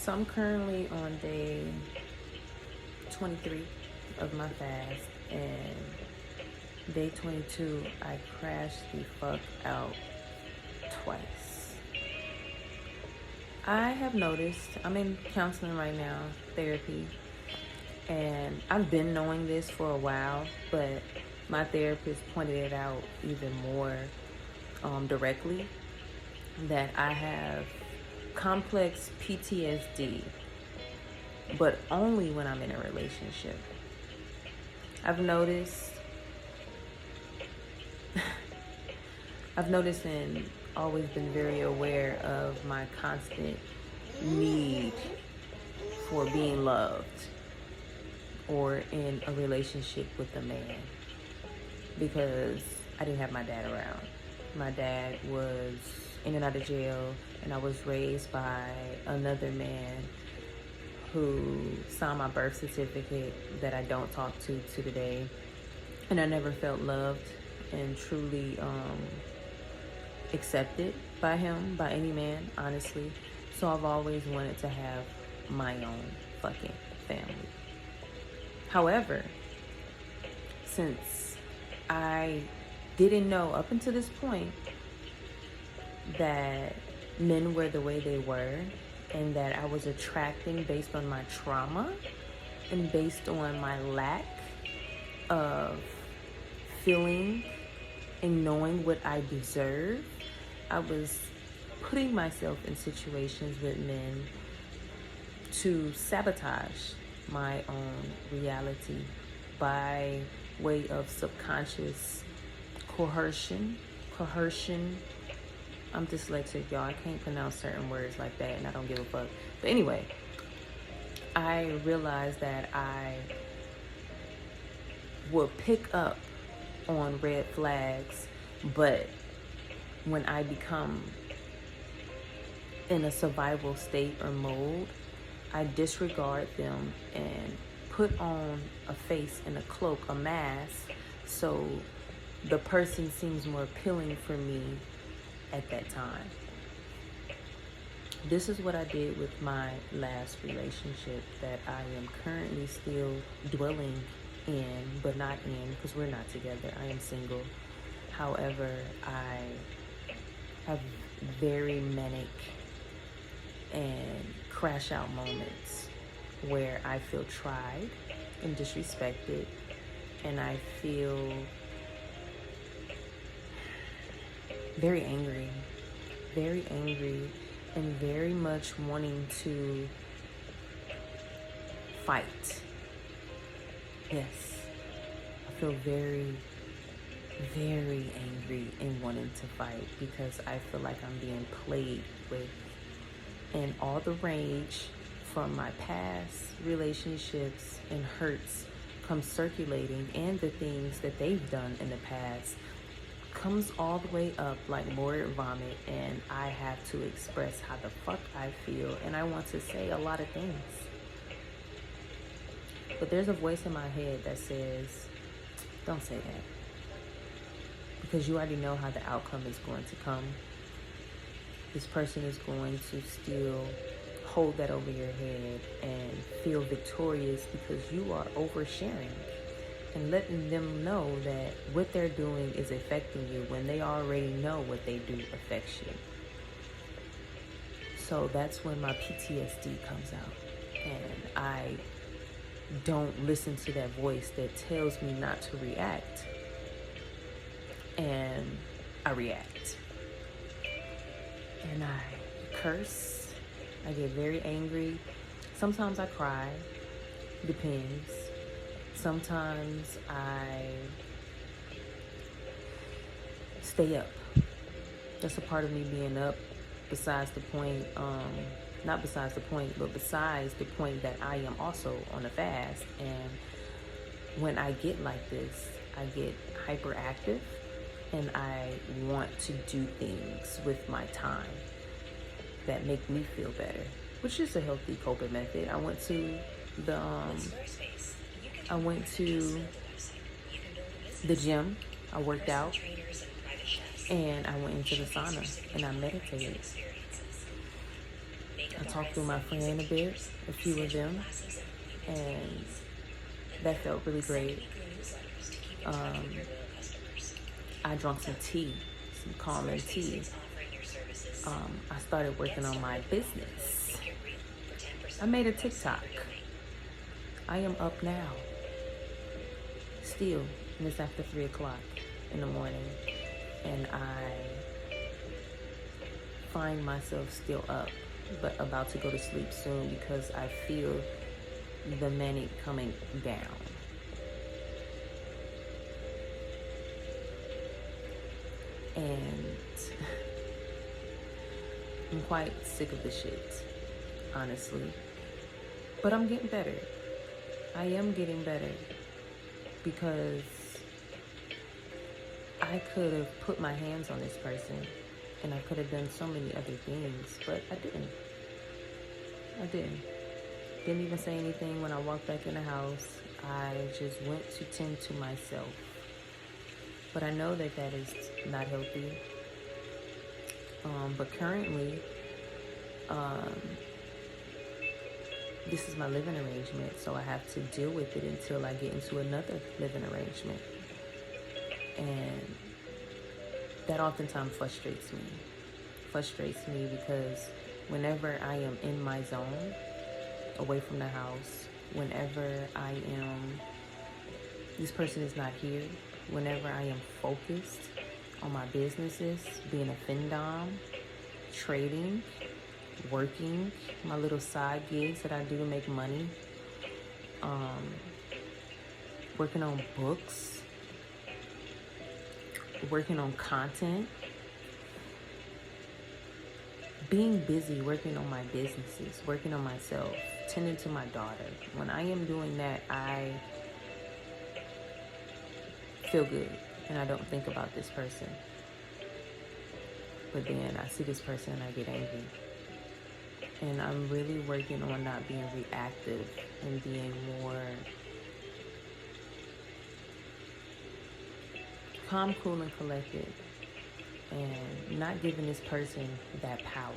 So I'm currently on day 23 of my fast, and day 22, I crashed the fuck out twice. I have noticed, I'm in counseling right now, therapy, and I've been knowing this for a while, but my therapist pointed it out even more directly, that I have complex PTSD, but only when I'm in a relationship. I've noticed and always been very aware of my constant need for being loved or in a relationship with a man, because I didn't have my dad around. My dad was in and out of jail, and I was raised by another man who signed my birth certificate that I don't talk to today. And I never felt loved and truly accepted by him, by any man, honestly. So I've always wanted to have my own fucking family. However, since I didn't know up until this point that men were the way they were, and that I was attracting based on my trauma and based on my lack of feeling and knowing what I deserve, I was putting myself in situations with men to sabotage my own reality by way of subconscious coercion. I'm dyslexic, y'all. I can't pronounce certain words like that, and I don't give a fuck. But anyway, I realized that I would pick up on red flags, but when I become in a survival state or mode, I disregard them and put on a face and a cloak, a mask, so the person seems more appealing for me at that time. This is what I did with my last relationship that I am currently still dwelling in, but not in, because we're not together. I am single. However, I have very manic and crash out moments where I feel tried and disrespected, and I feel very angry, and very much wanting to fight. Yes, I feel very, very angry and wanting to fight because I feel like I'm being played with, and all the rage from my past relationships and hurts comes circulating, and the things that they've done in the past comes all the way up like Lord vomit, and I have to express how the fuck I feel, and I want to say a lot of things. But there's a voice in my head that says, don't say that, because you already know how the outcome is going to come. This person is going to still hold that over your head and feel victorious because you are oversharing and letting them know that what they're doing is affecting you when they already know what they do affects you. So that's when my PTSD comes out, and I don't listen to that voice that tells me not to react, and I react, and I curse, I get very angry, sometimes I cry, depends. Sometimes I stay up. That's a part of me being up, besides the point, not besides the point, but besides the point that I am also on a fast. And when I get like this, I get hyperactive, and I want to do things with my time that make me feel better, which is a healthy coping method. I went to the gym, I worked out, and I went into the sauna and I meditated. I talked through my friend a bit, a few of them, and that felt really great. I drank some tea, some calming tea. I started working on my business. I made a TikTok. I am up now. Still, and it's after 3 o'clock in the morning, and I find myself still up, but about to go to sleep soon because I feel the manic coming down. And I'm quite sick of the shit, honestly. But I'm getting better. I am getting better because I could have put my hands on this person and I could have done so many other things, but I didn't. Didn't even say anything when I walked back in the house. I just went to tend to myself. But I know that that is not healthy. But currently, this is my living arrangement, so I have to deal with it until I get into another living arrangement. And that oftentimes frustrates me because whenever I am in my zone, away from the house, whenever this person is not here, whenever I am focused on my businesses, being a findom, trading, working, my little side gigs that I do to make money, working on books, working on content, being busy working on my businesses, working on myself, tending to my daughter. When I am doing that, I feel good and I don't think about this person. But then I see this person and I get angry. And I'm really working on not being reactive and being more calm, cool, and collected, and not giving this person that power.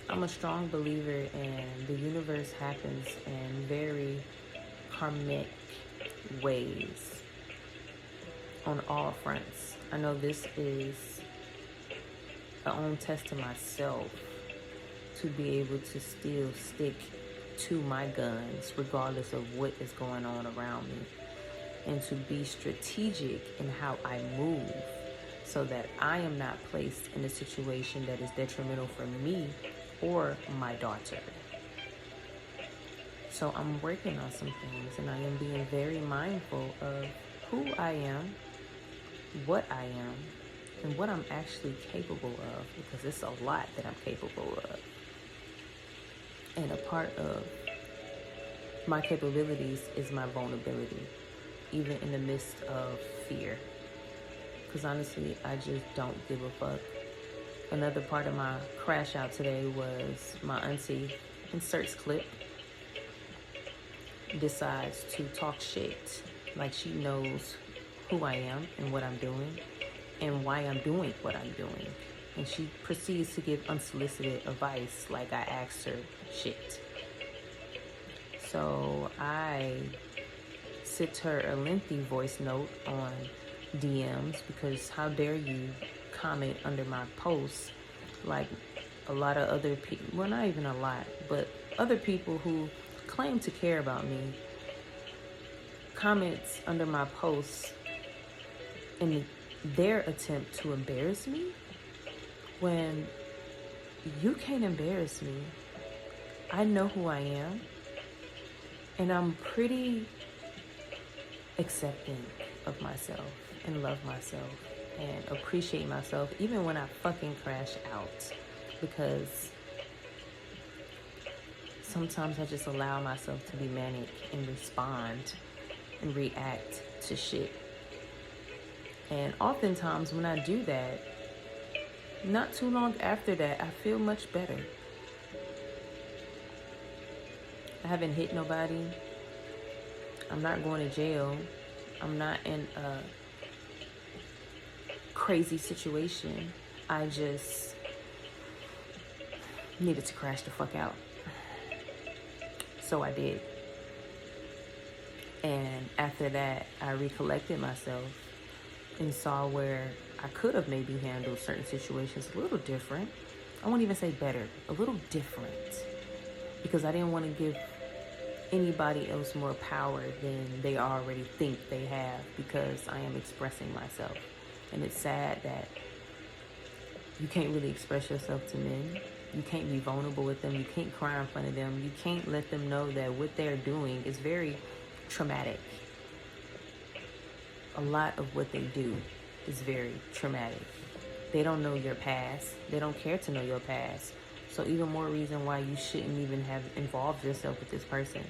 I'm a strong believer in the universe happens in very karmic ways on all fronts. I know this is a own test to myself to be able to still stick to my guns regardless of what is going on around me, and to be strategic in how I move so that I am not placed in a situation that is detrimental for me or my daughter. So I'm working on some things, and I am being very mindful of who I am, what I am, and what I'm actually capable of, because it's a lot that I'm capable of. And a part of my capabilities is my vulnerability, even in the midst of fear. Because honestly, I just don't give a fuck. Another part of my crash out today was my auntie inserts clip, decides to talk shit like she knows who I am and what I'm doing and why I'm doing what I'm doing. And she proceeds to give unsolicited advice like I asked her shit. So I sent her a lengthy voice note on DMs because how dare you comment under my posts like a lot of other people, well, not even a lot, but other people who claim to care about me comments under my posts in their attempt to embarrass me, when you can't embarrass me. I know who I am, and I'm pretty accepting of myself and love myself and appreciate myself even when I fucking crash out, because sometimes I just allow myself to be manic and respond and react to shit. And oftentimes when I do that, not too long after that, I feel much better. I haven't hit nobody. I'm not going to jail. I'm not in a crazy situation. I just needed to crash the fuck out. So I did. And after that, I recollected myself and saw where I could have maybe handled certain situations a little different. I won't even say better, a little different. Because I didn't want to give anybody else more power than they already think they have, because I am expressing myself. And it's sad that you can't really express yourself to men. You can't be vulnerable with them. You can't cry in front of them. You can't let them know that what they're doing is very traumatic. A lot of what they do is very traumatic. They don't know your past. They don't care to know your past. So even more reason why you shouldn't even have involved yourself with this person.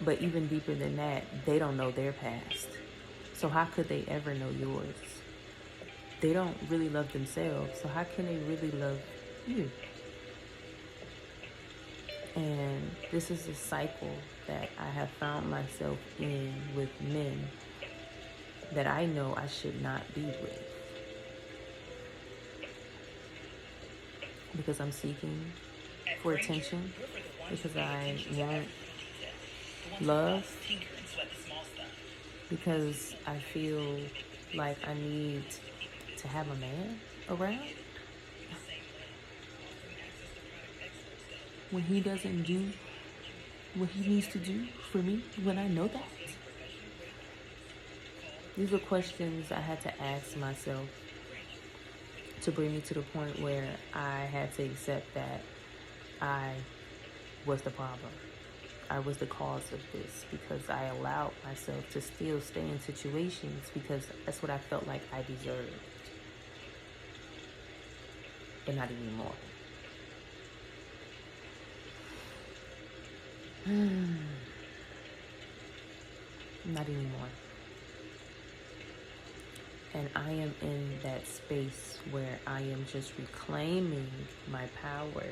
But even deeper than that, they don't know their past. So how could they ever know yours? They don't really love themselves, so how can they really love you? And this is a cycle that I have found myself in with men that I know I should not be with. Because I'm seeking for attention, because I want love, because I feel like I need to have a man around when he doesn't do what he needs to do for me, when I know that. These are questions I had to ask myself to bring me to the point where I had to accept that I was the problem. I was the cause of this, because I allowed myself to still stay in situations because that's what I felt like I deserved. But not anymore. Not anymore. And I am in that space where I am just reclaiming my power